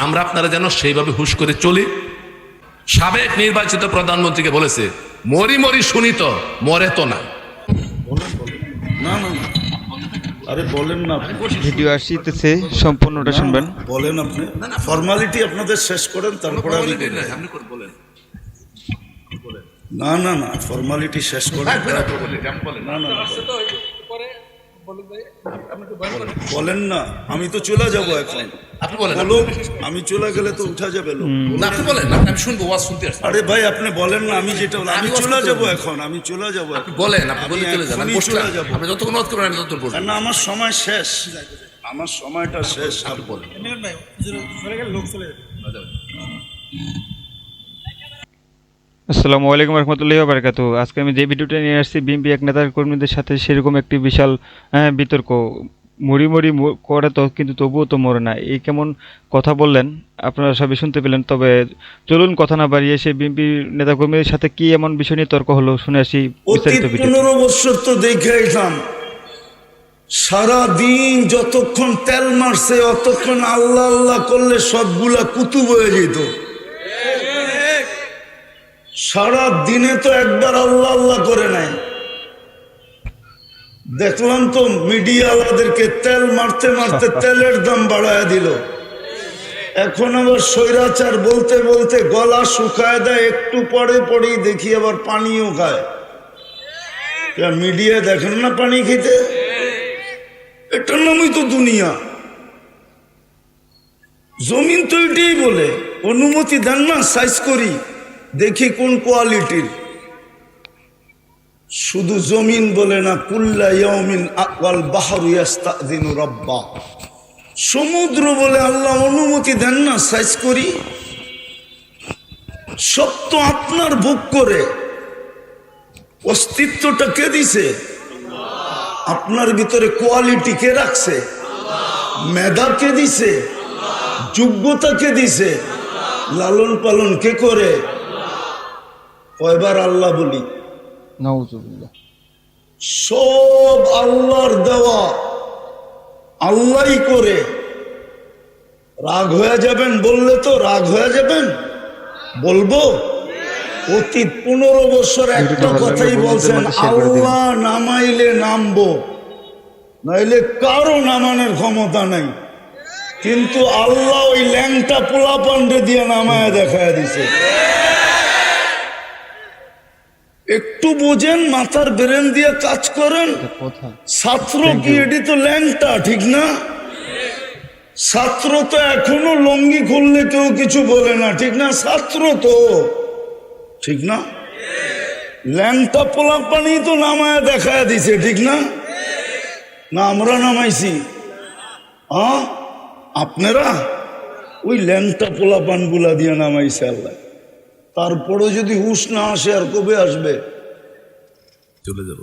আমরা আপনারা যেন সেইভাবে হুশ করে চলি। সাবেক নির্বাচিত প্রধানমন্ত্রীকে বলেছে, মরি মরি শুনি তো, মরে তো না। না না না, আরে বলেন না আপনি। ভিডিও আসিতেছে, সম্পূর্ণটা শুনবেন। বলেন আপনি, ফর্মালিটি আপনাদের শেষ করেন, তারপরে আমি বলবো। আপনি বলেন। না না না, ফর্মালিটি শেষ করেন। না না না, বলেন না, আমি তো চলে যাব এখন। আপনি বলেন। বলো, আমি চলে গেলে তো উঠা যাবে লোক। না, আপনি বলেন, আমি শুনবো, ওয়াজ শুনতে আসছি। আরে ভাই আপনি বলেন না, আমি যেটা আমি চলে যাব এখন, আমি চলে যাব এখন। বলেন, আপনি বলে চলে যান, আমি এখনই বসলাম। চলে যাব। আপনি যতক্ষণ ওয়াজ করবেন আমি ততক্ষণ বসবো। না আমার সময় শেষ, আমার সময়টা শেষ। আপনি বলেন। আসসালামু আলাইকুম রহমতুল্লাহি ওয়া বারাকাতুহু। আজকে আমি যে ভিডিওটা নিয়ে আসছি, বিএনপি এক নেতার কর্মীদের সাথে সেরকম একটি বিশাল বিতর্ক। মরি মরি করে তো, কিন্তু তবুও তো মরে না, এই কেমন কথা বললেন, আপনারা সবাই শুনতে পেলেন। তবে চলুন কথা না বাড়িয়ে সেই বিএনপি নেতা কর্মীদের সাথে কি এমন বিষয় নিয়ে তর্ক হলো শুনে আসি অতীত বিস্তারিত ভিডিও। 15 বছর তো দেখে আইলাম, সারাদিন যতক্ষণ তেল মারছে অতক্ষণ আল্লাহ আল্লাহ করলে সবগুলা কুতুব হয়ে যেত। সারা দিনে তো একবার আল্লাহ আল্লাহ করে নাই। দেখলাম তো মিডিয়াওয়ালাদেরকে তেল মারতে মারতে তেলের দাম বাড়ায় দিল। এখন আবার স্বৈরাচার বলতে বলতে গলা শুকায় দেয়, একটু পরে পরেই দেখি আবার পানিও খায়। মিডিয়া দেখেন না পানি খেতে, এটার নামই তো দুনিয়া। জমিন তো এটাই বলে, অনুমতি দেন না সাইজ করি, দেখি কোন কোয়ালিটির। শুধু জমিন বলে না, কুল্লা ইয়াউমিন ওয়াল বাহরু ইস্তাযিনু রাব্বা। সমুদ্র বলে আল্লাহ অনুমতি দেন না সাইজ করি। সব তো আপনার ভোগ করে, অস্তিত্বটা কে দিছে? আপনার ভিতরে কোয়ালিটি কে রাখছে? মেধা কে দিছে? যোগ্যতা কে দিছে? লালন পালন কে করে? কয়বার আল্লাহ বলি? নাউজুবিল্লাহ। সব আল্লাহর দেওয়া, আল্লাহই করে। রাগ হয়ে যাবেন বললে তো, রাগ হয়ে যাবেন বলবো। অতীত 15 বছর একটা কথাই বলছেন, আল্লাহ নামাইলে নামবো, নাইলে কারো নামানোর ক্ষমতা নাই। কিন্তু আল্লাহ ওই ল্যাংটা পোলা পান্ডে দিয়ে নামায় দেখায় দিছে। একটু বোঝেন, মাথার ব্রেন দিয়ে কাজ করেন। ছাত্র কি এটি তো ল্যাংটা, ঠিক না? ছাত্র তো এখনো লঙ্গি খুললে কেউ কিছু বলে না, ঠিক না? ছাত্র তো, ঠিক না? ল্যাংটা পোলা পানি তো নামায় দেখায় দিছে, ঠিক না? না আমরা নামাইছি? আপনারা ওই ল্যাংটা পোলা পানগুলা দিয়ে নামাইছে আল্লাহ। তারপরে যদি হুশ না আসে, আর কবে আসবে? চলে যাব।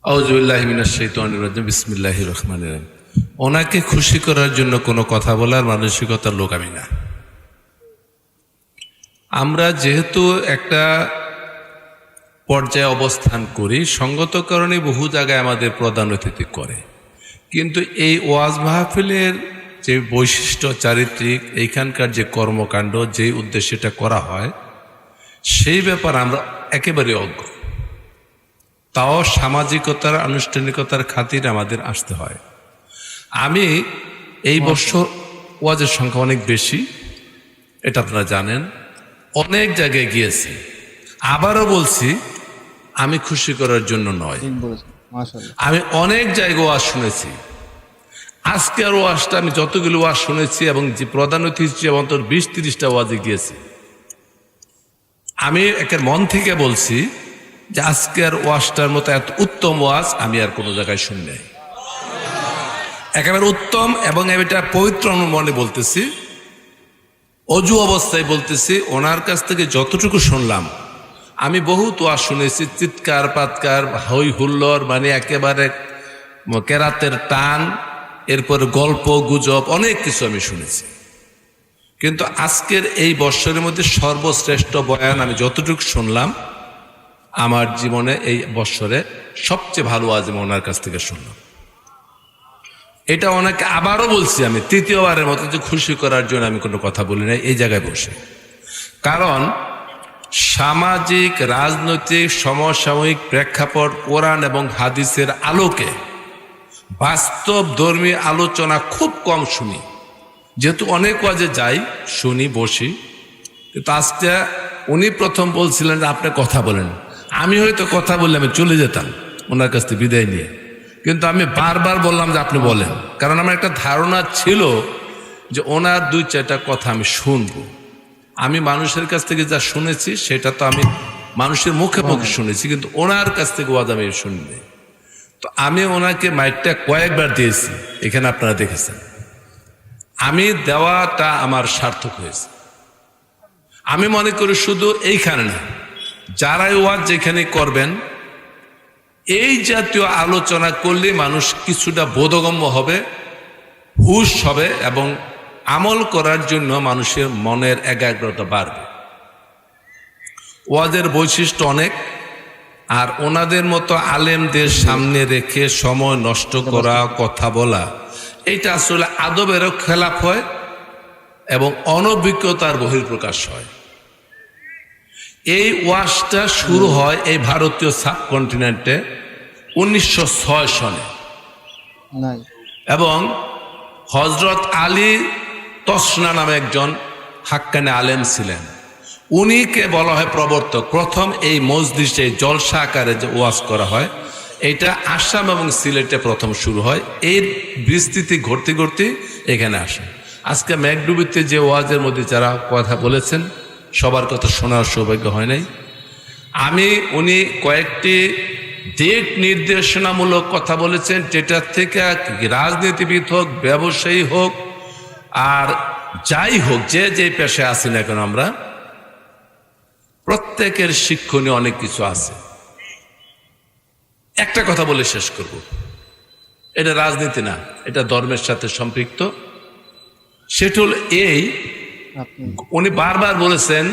আউযুবিল্লাহি মিনাশ শাইতানির রাজিম, বিসমিল্লাহির রহমানির রহিম। ওনাকে খুশি করার জন্য কোনো কথা বলার মানসিকতার লোক আমি না। আমরা যেহেতু একটা পর্যায়ে অবস্থান করি, সঙ্গত কারণে বহু জায়গায় আমাদের প্রধান অতিথি করে, কিন্তু এই ওয়াজ মাহফিলের যে বৈশিষ্ট্য চারিত্রিক, এইখানকার যে কর্মকাণ্ড, যে উদ্দেশ্যে এটা করা হয়, সেই ব্যাপার আমরা একেবারে অজ্ঞ। তাও সামাজিকতার আনুষ্ঠানিকতার খাতিরে আমাদের আসতে হয়। আমি এই বছর ওয়াজের সংখ্যা অনেক বেশি, এটা আপনারা জানেন। অনেক জায়গায় গিয়েছি, আবারও বলছি, আমি খুশি করার জন্য নয়। আমি অনেক জায়গায় ওয়াজ শুনেছি। আজকের ওয়াজটা আমি যতগুলো ওয়াজ শুনেছি এবং যে প্রধান অতিথি অন্তর 20-30টা ওয়াজে গিয়েছি, আমি একের মন থেকে বলছি যে আজকের ওয়াজটার মতো এত উত্তম ওয়াজ আমি আর কোনো জায়গায় শুনি নাই। একেবারে উত্তম, এবং এটা পবিত্র মনে বলতেছি, অজু অবস্থায় বলতেছি। ওনার কাছ থেকে যতটুকু শুনলাম, আমি বহুত ওয়াজ শুনেছি, চিৎকার পাৎকার, হই হুল্লোড়, মানে একেবারে কেরাতের টান, এরপর গল্প গুজব, অনেক কিছু আমি শুনেছি। কিন্তু আজকের এই বৎসরের মধ্যে সর্বশ্রেষ্ঠ বয়ান আমি যতটুকু শুনলাম, আমার জীবনে এই বৎসরে সবচেয়ে ভালো ওয়াজ আমি ওনার কাছ থেকে শুনলাম। এটা ওনাকে আবারও বলছি, আমি তৃতীয়বারের মতো, যে খুশি করার জন্য আমি কোনো কথা বলি না এই জায়গায় বসে। কারণ সামাজিক রাজনৈতিক সমসাময়িক প্রেক্ষাপট কোরআন এবং হাদিসের আলোকে বাস্তব ধর্মী আলোচনা খুব কম শুনি। যেহেতু অনেক ওয়াজে যাই, শুনি, বসি, কিন্তু আজকে উনি প্রথম বলছিলেন যে আপনি কথা বলেন। আমি হয়তো কথা বললে আমি চলে যেতাম ওনার কাছ থেকে বিদায় নিয়ে, কিন্তু আমি বারবার বললাম যে আপনি বলেন, কারণ আমার একটা ধারণা ছিল যে ওনার 2-4টা কথা আমি শুনবো। আমি মানুষের কাছ থেকে যা শুনেছি সেটা তো আমি মানুষের মুখে মুখে শুনেছি, কিন্তু ওনার কাছ থেকে ওয়াজ আমি শুনিনি। তো আমি ওনাকে মাইকটা কয়েকবার দিয়েছি, এখানে আপনারা দেখেছেন। আমি দেওয়াটা আমার সার্থক হয়েছে। আমি মনে করি শুধু এইখানে না, যারাই ওয়াজ যেখানে করবেন, এই জাতীয় আলোচনা করলে মানুষ কিছুটা বোধগম্য হবে, হুশ হবে এবং আমল করার জন্য মানুষের মনের একাগ্রতা বাড়বে। ওয়াজের বৈশিষ্ট্য অনেক, আর ওনাদের মতো আলেমদের সামনে রেখে সময় নষ্ট করা, কথা বলা, এটা আসলে আদবেরও খেলাফ হয় এবং অনভিজ্ঞতার বহিঃপ্রকাশ হয়। এই ওয়াজটা শুরু হয় এই ভারতীয় সাবকন্টিনেন্টে 1906 সনে, এবং হজরত আলী তসনা নামে একজন হাক্কানি আলেম ছিলেন। উনিকে বলা হয় প্রবর্তক। প্রথম এই মজলিসে জলসা আকারে যে ওয়াজ করা হয়, এটা আসাম এবং সিলেটে প্রথম শুরু হয়। এর বিস্তৃতি ঘটতে ঘটতে এখানে আসে। আজকে মেঘডুবিতে যে ওয়াজের মধ্যে যারা কথা বলেছেন, সবার কথা শোনার সৌভাগ্য হয় নাই। উনি কয়েকটি দিক নির্দেশনামূলক কথা বলেছেন, যেটার থেকে রাজনীতিবিদ হোক, ব্যবসায়ী হোক, আর যাই হোক, যে পেশায় আছি না কেন, আমরা প্রত্যেকের শিক্ষণীয় অনেক কিছু আছে। একটা কথা বলে শেষ করব, এটা রাজনীতি না, এটা ধর্মের সাথে সম্পৃক্ত। সেটা হল এই, উনি বারবার বলেছেন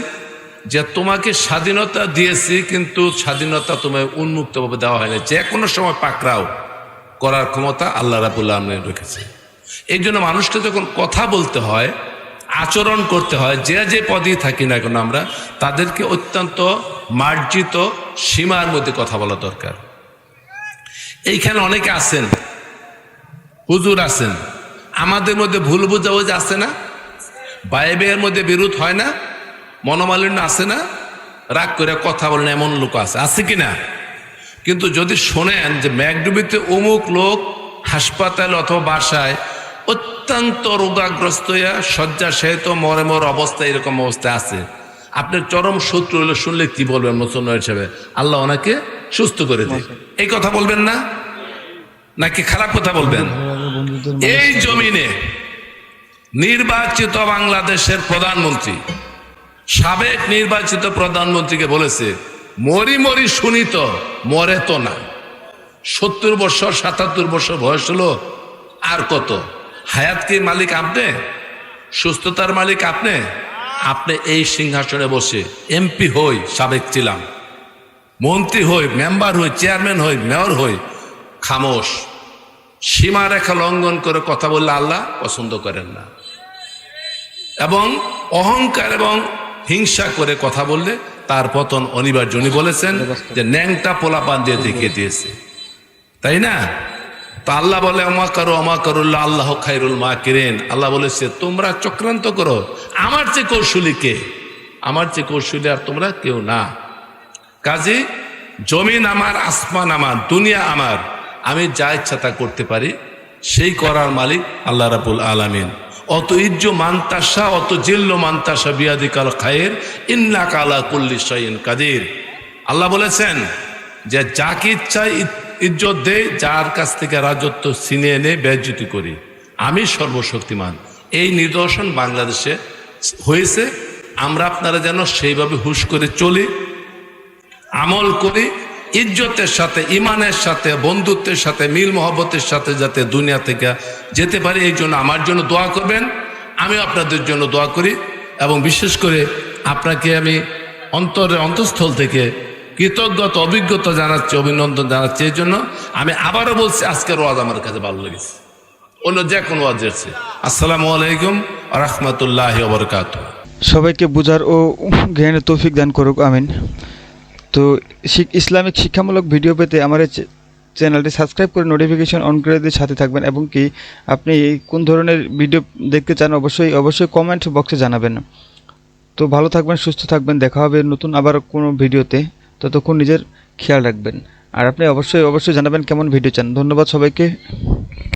যে তোমাকে স্বাধীনতা দিয়েছি, কিন্তু স্বাধীনতা তোমায় উন্মুক্তভাবে দেওয়া হয়নি, যে কোনো সময় পাকড়াও করার ক্ষমতা আল্লাহ রাব্বুল আলামিন রেখেছে। এই জন্য মানুষকে যখন কথা বলতে হয়, আচরণ করতে হয়, যে পদেই থাকি না কেন আমরা, তাদেরকে অত্যন্ত মার্জিত সীমার মধ্যে কথা বলা দরকার। এইখানে অনেকে আছেন, হুজুর আছেন, আমাদের মধ্যে ভুল বুঝাবুঝি আছে না, ভাই ভাইয়ের মধ্যে বিরোধ হয় না, মনোমালিন্য আছে না, রাগ করে কথা বলেন এমন লোক আছে কি না? কিন্তু যদি শোনেন যে মেঘডুবিতে অমুক লোক হাসপাতাল অথবা বাসায় অত্যন্ত রোগাগ্রস্ত হইয়া শয্যাশায়িত মরে অবস্থায়, এরকম অবস্থায় আছে, আপনার চরম শত্রু হলে শুনলে কি বলবেন মুসলমান হিসেবে? আল্লাহ ওনাকে সুস্থ করে দেয়, এই কথা বলবেন না, নাকি খারাপ কথা বলবেন? এই জমিনে নির্বাচিত বাংলাদেশের প্রধানমন্ত্রী, সাবেক নির্বাচিত প্রধানমন্ত্রীকে বলেছে, মরি শুনি তো, মরে তো না। 70 বছর 77 বছর বয়স হলো, আর কত? হায়াত কি মালিক আপনি? সুস্থতার মালিক আপনি? আপনি এই সিংহাসনে বসে এমপি হই, সাবেক ছিলাম, মন্ত্রী হই, মেম্বার হই, চেয়ারম্যান হই, মেয়র হই, খামোশ। সীমারেখা লঙ্ঘন করে কথা বললে আল্লাহ পছন্দ করেন না, এবং অহংকার এবং হিংসা করে কথা বললে তার পতন অনিবার্য। উনি বলেছেন যে ন্যাংটা পোলাপান দিয়ে দেখিয়ে দিয়েছে, তাই না? তা আল্লাহ বলে অমাকারুল্লাহ আল্লাহ খায়রুল মাকিরিন। আল্লাহ বলেছে তোমরা চক্রান্ত করো, আমার চেয়ে কৌশলী কে? আমার চেয়ে কৌশলী আর তোমরা কেউ না। কাজে জমিন আমার, আসমান আমার, দুনিয়া আমার, আমি যা ইচ্ছা তা করতে পারি, সেই করার মালিক আল্লাহ রাব্বুল আলামিন। অত ইজ্জ মানতাসা, অত জিল্ল মানতাসা বিয়াদিকাল খায়ের, ইন্নাকা আলা কুল্লি শাইইন কাদির। আল্লাহ বলেছেন যে যাকে ইচ্ছায় ইজ্জত দেয়, যার কাছ থেকে রাজত্ব ছিনিয়ে এনে বেইজ্জতি করি, আমি সর্বশক্তিমান। এই নিদর্শন বাংলাদেশে হয়েছে। আমরা আপনারা যেন সেইভাবে হুঁশ করে চলি, আমল করি, ইজ্জতের সাথে, ইমানের সাথে, বন্ধুত্বের সাথে, মিল মহব্বতের সাথে যাতে দুনিয়া থেকে যেতে পারি, এই জন্য আমার জন্য দোয়া করবেন, আমি আপনাদের জন্য দোয়া করি। এবং বিশেষ করে আপনাকে আমি অন্তঃস্থল থেকে কৃতজ্ঞতা, অভিজ্ঞতা জানাচ্ছি, অভিনন্দন জানাচ্ছি। এই জন্য আমি আবারও বলছি, আজকের ওয়াজ আমার কাছে ভালো লেগেছে, অন্য যে কোনো ওয়াজের চেয়ে। আসসালামু আলাইকুম ওয়া রাহমাতুল্লাহি ওয়া বারাকাতুহু। সবাইকে বুঝার ও জ্ঞানের তৌফিক দান করুক, আমিন। তো ইসলামিক শিক্ষামূলক ভিডিও পেতে আমার এই চ্যানেলটি সাবস্ক্রাইব করে নোটিফিকেশন অন করে দিয়ে সাথে থাকবেন, এবং কি আপনি কোন ধরনের ভিডিও দেখতে চান অবশ্যই কমেন্ট বক্সে জানাবেন। তো ভালো থাকবেন, সুস্থ থাকবেন, দেখা হবে নতুন আবার কোনো ভিডিওতে। ততক্ষণ নিজের খেয়াল রাখবেন, আর আপনি অবশ্যই জানাবেন কেমন ভিডিও চান। ধন্যবাদ সবাইকে।